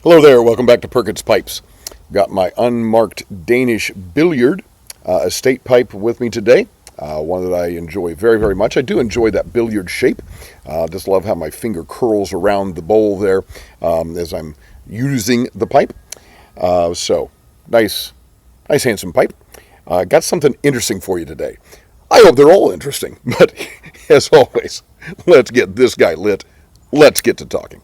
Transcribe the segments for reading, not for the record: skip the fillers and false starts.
Hello there, welcome back to Perkins Pipes. Got my unmarked Danish billiard estate pipe with me today. One that I enjoy very, very much. I do enjoy that billiard shape. Just love how my finger curls around the bowl there as I'm using the pipe. So, nice handsome pipe. Got something interesting for you today. I hope they're all interesting, but as always, let's get this guy lit. Let's get to talking.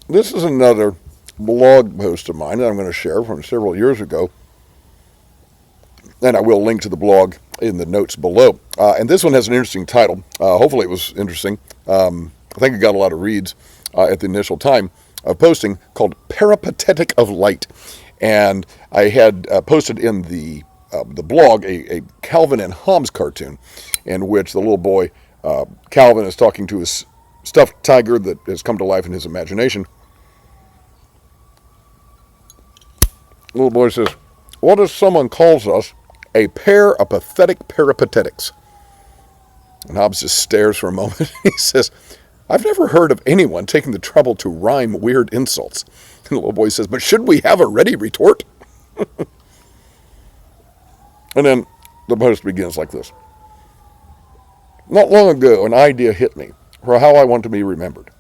This is another blog post of mine that I'm going to share from several years ago. And I will link to the blog in the notes below. And this one has an interesting title. Hopefully it was interesting. I think it got a lot of reads at the initial time of posting, called Peripatetic of Light. And I had posted in the blog a Calvin and Hobbes cartoon in which the little boy, Calvin, is talking to his stuffed tiger that has come to life in his imagination. The little boy says, "What if someone calls us a pair of pathetic peripatetics?" And Hobbes just stares for a moment. He says, "I've never heard of anyone taking the trouble to rhyme weird insults." And the little boy says, "But should we have a ready retort?" And then the post begins like this. "Not long ago, an idea hit me for how I want to be remembered.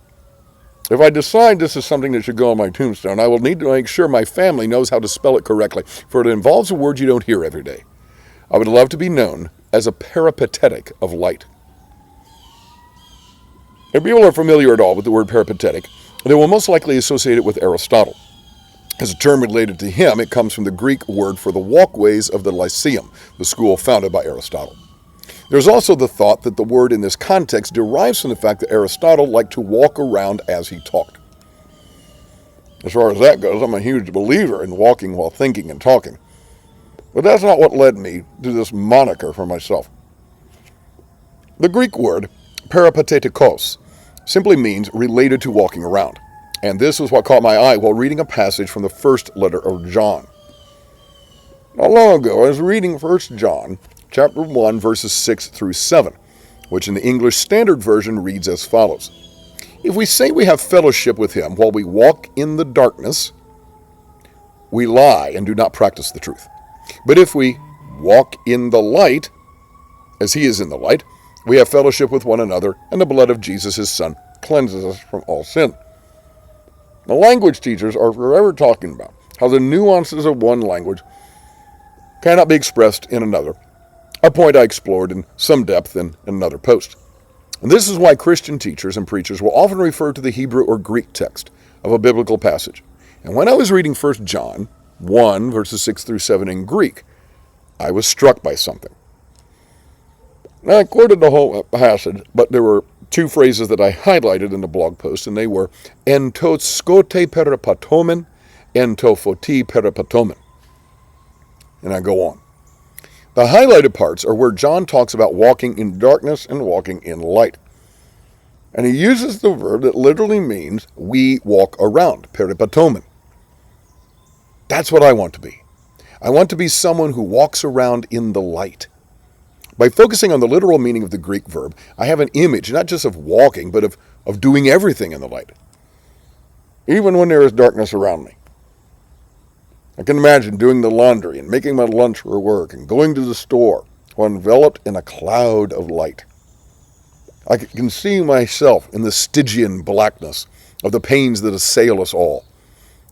If I decide this is something that should go on my tombstone, I will need to make sure my family knows how to spell it correctly, for it involves a word you don't hear every day. I would love to be known as a peripatetic of light." If people are familiar at all with the word peripatetic, they will most likely associate it with Aristotle. As a term related to him, it comes from the Greek word for the walkways of the Lyceum, the school founded by Aristotle. There's also the thought that the word in this context derives from the fact that Aristotle liked to walk around as he talked. As far as that goes, I'm a huge believer in walking while thinking and talking. But that's not what led me to this moniker for myself. The Greek word peripatetikos simply means related to walking around. And this was what caught my eye while reading a passage from the first letter of John. Not long ago, I was reading 1 John chapter 1, verses 6 through 7, which in the English Standard Version reads as follows. "If we say we have fellowship with him while we walk in the darkness, we lie and do not practice the truth. But if we walk in the light, as he is in the light, we have fellowship with one another, and the blood of Jesus, his Son, cleanses us from all sin." The language teachers are forever talking about how the nuances of one language cannot be expressed in another, a point I explored in some depth in another post. And this is why Christian teachers and preachers will often refer to the Hebrew or Greek text of a biblical passage. And when I was reading 1 John 1, verses 6 through 7 in Greek, I was struck by something. Now, I quoted the whole passage, but there were two phrases that I highlighted in the blog post, and they were en to skote peripatomen, en to photi peripatomen. And I go on. The highlighted parts are where John talks about walking in darkness and walking in light. And he uses the verb that literally means we walk around, peripatomen. That's what I want to be. I want to be someone who walks around in the light. By focusing on the literal meaning of the Greek verb, I have an image not just of walking, but of doing everything in the light, even when there is darkness around me. I can imagine doing the laundry and making my lunch for work and going to the store while enveloped in a cloud of light. I can see myself in the Stygian blackness of the pains that assail us all,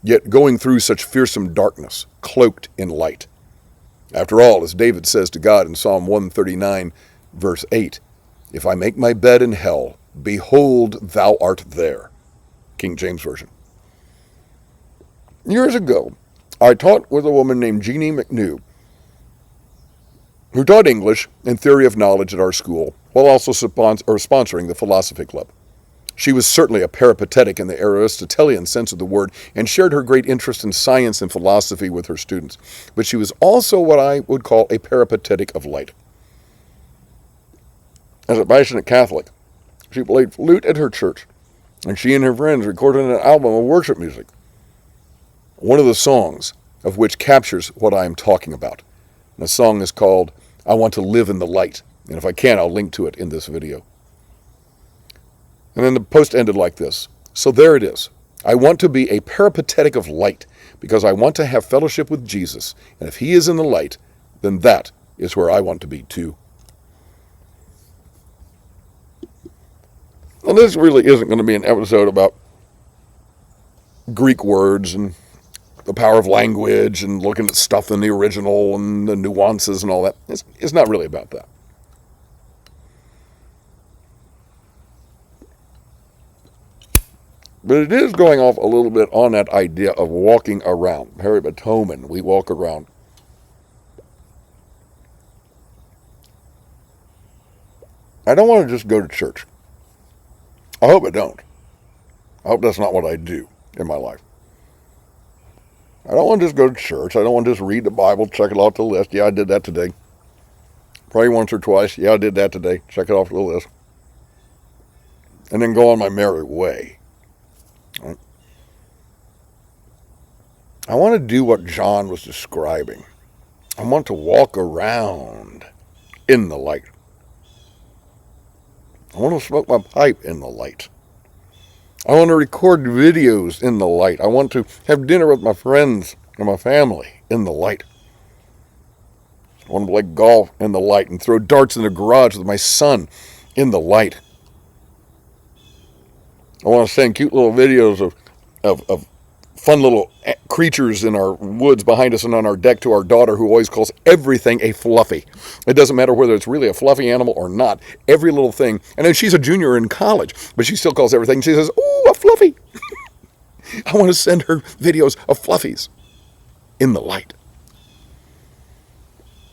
yet going through such fearsome darkness, cloaked in light. After all, as David says to God in Psalm 139, verse 8, "If I make my bed in hell, behold, thou art there." King James Version. Years ago, I taught with a woman named Jeannie McNew, who taught English and theory of knowledge at our school, while also sponsoring the philosophy club. She was certainly a peripatetic in the Aristotelian sense of the word, and shared her great interest in science and philosophy with her students. But she was also what I would call a peripatetic of light. As a passionate Catholic, she played flute at her church, and she and her friends recorded an album of worship music. One of the songs of which captures what I am talking about. And the song is called I want to live in the light. And if I can, I'll link to it in this video. And then the post ended like this. So there it is. I want to be a peripatetic of light because I want to have fellowship with Jesus. And if he is in the light, then that is where I want to be too. Well, this really isn't going to be an episode about Greek words and the power of language and looking at stuff in the original and the nuances and all that. It's not really about that. But it is going off a little bit on that idea of walking around. Peripatetic, we walk around. I don't want to just go to church. I hope I don't. I hope that's not what I do in my life. I don't want to just go to church. I don't want to just read the Bible, check it off the list. Yeah, I did that today. Pray once or twice. Yeah, I did that today. Check it off the list. And then go on my merry way. Right? I want to do what John was describing. I want to walk around in the light. I want to smoke my pipe in the light. I want to record videos in the light. I want to have dinner with my friends and my family in the light. I want to play golf in the light and throw darts in the garage with my son in the light. I want to send cute little videos of fun little creatures in our woods behind us and on our deck to our daughter, who always calls everything a fluffy. It doesn't matter whether it's really a fluffy animal or not. Every little thing. And then she's a junior in college, but she still calls everything. She says, "Ooh, a fluffy." I want to send her videos of fluffies in the light.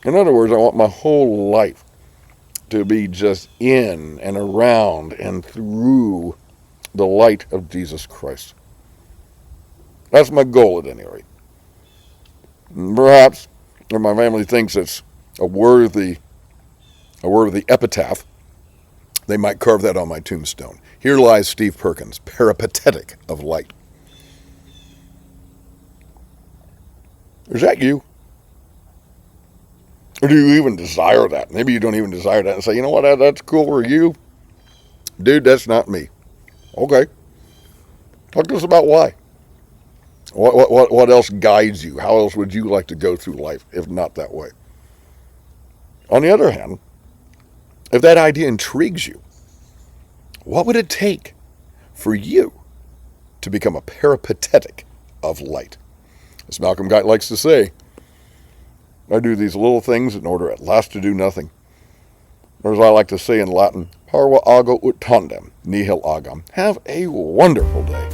In other words, I want my whole life to be just in and around and through the light of Jesus Christ. That's my goal at any rate. Perhaps, if my family thinks it's a worthy epitaph, they might carve that on my tombstone. Here lies Steve Perkins, Peripatetic of Light. Is that you? Or do you even desire that? Maybe you don't even desire that and say, you know what, that's cool for you. Dude, that's not me. Okay. Talk to us about why. What else guides you? How else would you like to go through life if not that way? On the other hand, if that idea intrigues you, what would it take for you to become a peripatetic of light? As Malcolm Guite likes to say, I do these little things in order at last to do nothing. Or as I like to say in Latin, Parva agam ut tandem, nihil agam. Have a wonderful day.